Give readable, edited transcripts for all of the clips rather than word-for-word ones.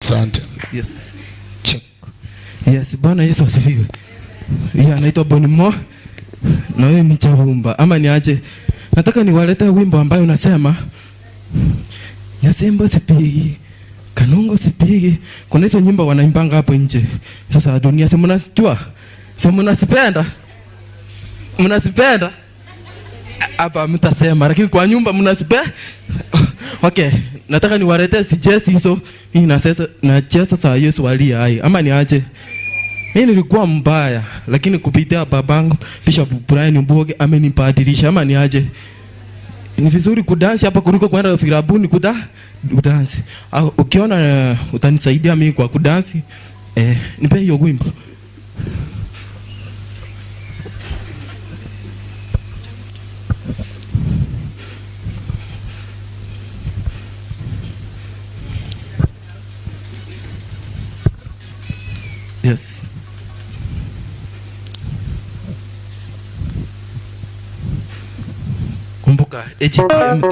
Asante. Yes. Check. Yes, Bwana Yesu asifiwe. Yeye anaitwa Bonimo. Na wewe ni Chavumba ama ni aje? Nataka niwalete wimbo ambao unasema Nyasembo sipigi, Kanungo sipigi. Kuna hizo nyimbo wanaimbanga hapo nje. Hizo za dunia, si mnasijua? Si mnasipenda? Mnasipenda? Hapa mtasema lakini kwa nyumba mnasipenda. Okay, nataka niwalete sijesi hizo. Hii na chesa saa Yesu wali hai. Ama ni aje? Mimi nilikuwa mbaya lakini kupitia babangu Bishop Brian Mboge amenibadilisha. Ama ni aje? Ni vizuri kudansi hapa kuliko kwenda filabuni kudansi. Ukiona utanisaidia mimi kwa kudansi. Nipe hiyo wimbo. Yes. Kumbuka HPMD.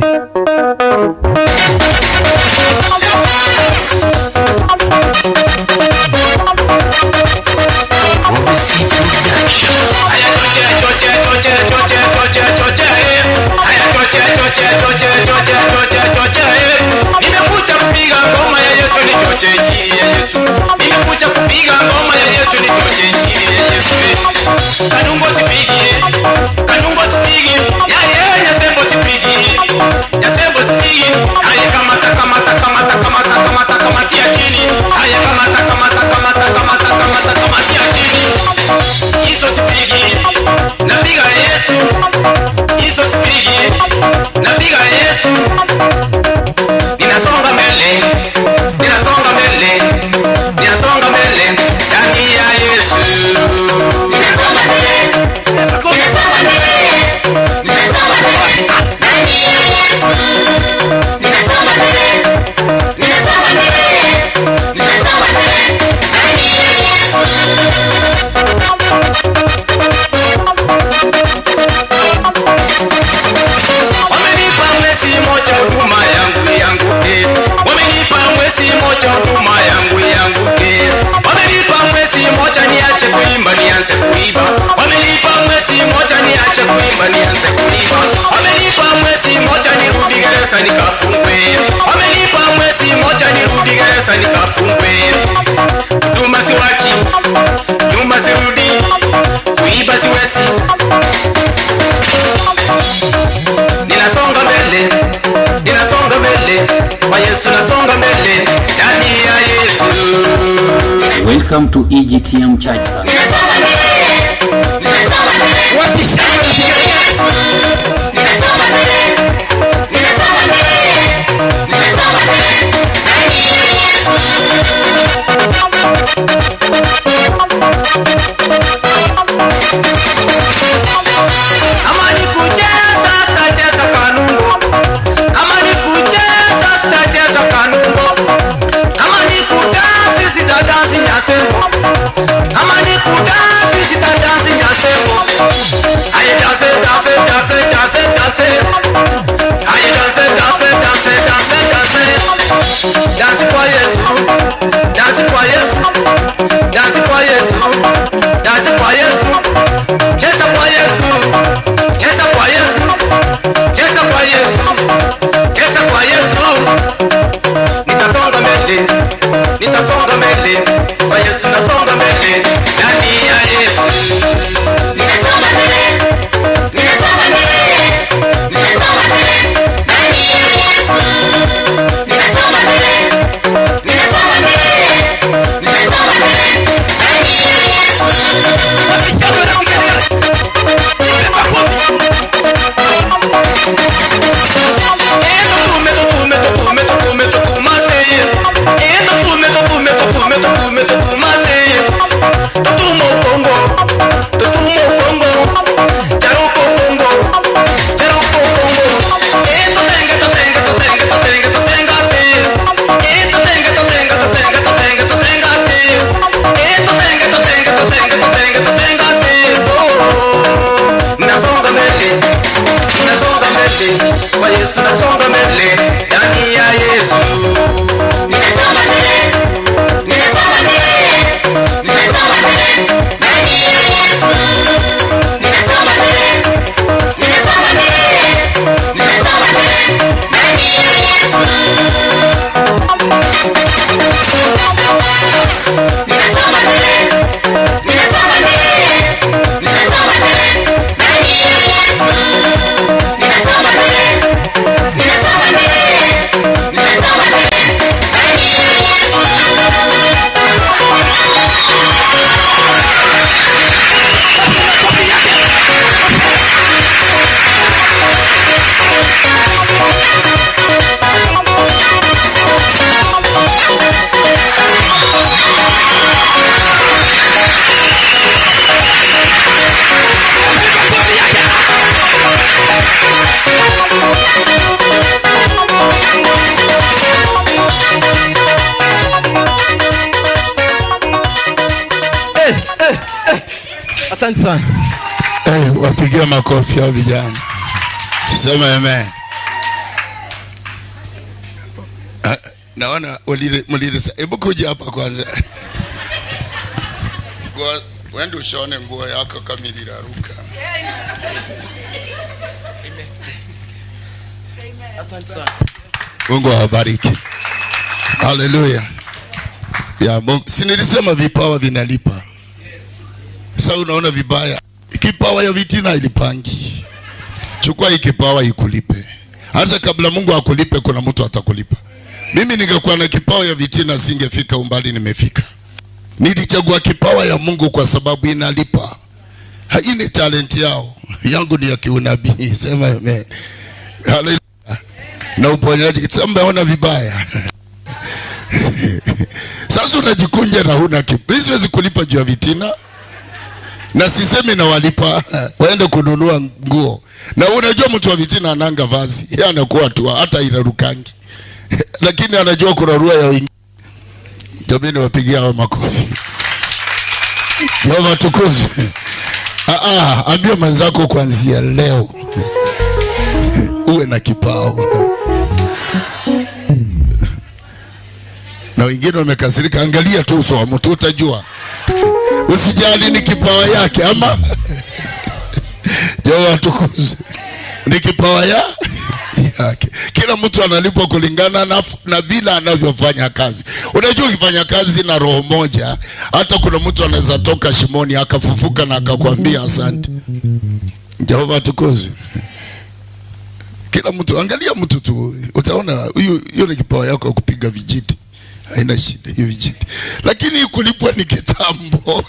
Nimekuja kupiga ngoma ya Yesu ni choche injili ya Yesu. Nimekuja kupiga ngoma ya Yesu ni choche injili ya Yesu. Kanungo sipigi, Kanungo sipigi, ya yeye Nyasembo sipigi. Nyasembo sipigi, haya kamata kamata kamata kamata kamata kamatia chini. Haya kamata kamata kamata kamata kamata kamatia chini. Hizo sipigi, napiga Yesu. Hizo sipigi, napiga Yesu. Ninasonga mbele, ninasonga mbele, ninasonga mbele, ndani ya Yesu. Ninasonga mbele, ninasonga mbele, ninasonga mbele, ndani ya Yesu. Ninasonga mbele, ninasonga mbele, ninasonga mbele, ndani ya Yesu. Wamenipa mwezi moja huduma yangu wamenipa mwezi moja huduma yangu wamenipa mwezi moja niache kuimba nianze kuiba. Wamenipa mwezi moja niache kuimba nianze kuiba. Wamenipa mwezi moja nirudi gereza nikafungwe. Wamenipa mwezi moja nirudi gereza nikafungwe. Huduma siwachi, nyuma sirudi, kuiba siwezi. Ninasonga mbele, ninasonga mbele, kwa Yesu nasonga mbele, ndani ya Yesu. Welcome to EGTM Church Service. Ninasonga mbele, ninasonga mbele, wapi shamba napiga Yesu. Ninasonga mbele, ninasonga mbele, ninasonga mbele, ndani ya Yesu. Amani kucheza sitacheza Kanungo. Amani kucheza sitacheza Kanungo. Amani kudansi sitadansi Nyasembo. Amani kudansi sitadansi Nyasembo. Aye danse danse danse danse danse. Aye danse danse danse danse danse. Dansi kwa Yesu. Dansi kwa Yesu. Dansi kwa Yesu. Dansi kwa Yesu. Cheza kwa Yesu. Cheza kwa Yesu. Cheza kwa Yesu. Cheza kwa Yesu. Nitasonga mbele. Nitasonga mbele. Kwa Yesu nasonga mbele. Ndani ya Yesu. Ninasonga mbele. Ninasonga mbele. Ninasonga mbele. Ndani ya Yesu. Ninasonga mbele. Ninasonga mbele. Ninasonga mbele. Ndani ya Yesu. Wakishauri wanapigania. Kwa Yesu nasonga mbele, ndani ya Yesu. Ninasonga mbele, Asante sana. Wapigia makofi hao vijana. Sema amen. Naona mulile hebu kuja hapa kwanza. Wende ushone nguo yako kama iliruka. Asante sana. Mungu awabariki. Haleluya. Ya Mungu, si nilisema vipawa vinalipa. Sasa unaona vibaya. Kipawa ya vitina ilipangi. Chukua hii kipawa ikulipe. Hata kabla Mungu akulipe kuna mtu atakulipa. Mimi ningekuwa na kipawa ya vitina singefika umbali nimefika. Nilichagua kipawa ya Mungu kwa sababu inalipa. Hii ni talent yao. Yangu ni ya kiunabii. Sema amen. Haleluya. Na uponyaji umeona vibaya. Sasa unajikunja na huna kipawa. Siwezi kulipa juu ya vitina. Na sisemi na walipa waende kununua nguo. Na unajua mtu wa vitina ananga vazi. Yeye anakuwa tu hata irarukangi. Lakini anajua kurarua ya wengine. Jamani wapigia hao makofi. Yehova tukuze. Ambia manzako kuanzia leo uwe na kipao. Na wengine wamekasirika, angalia tu uso wa mtu utajua. Usijali ni kipawa yake ama Yehova tukuze. Ni kipawa yake. Kila mtu analipwa kulingana na vile anavyofanya kazi. Unajua ukifanya kazi na roho moja, hata kuna mtu anaweza toka shimoni akafufuka na akakwambia asante. Yehova tukuze. Kila mtu, angalia mtu tu, utaona hiyo ni kipawa yako kupiga vijiti. Haina shida hiyo vijiti. Lakini kulipwa ni kitambo.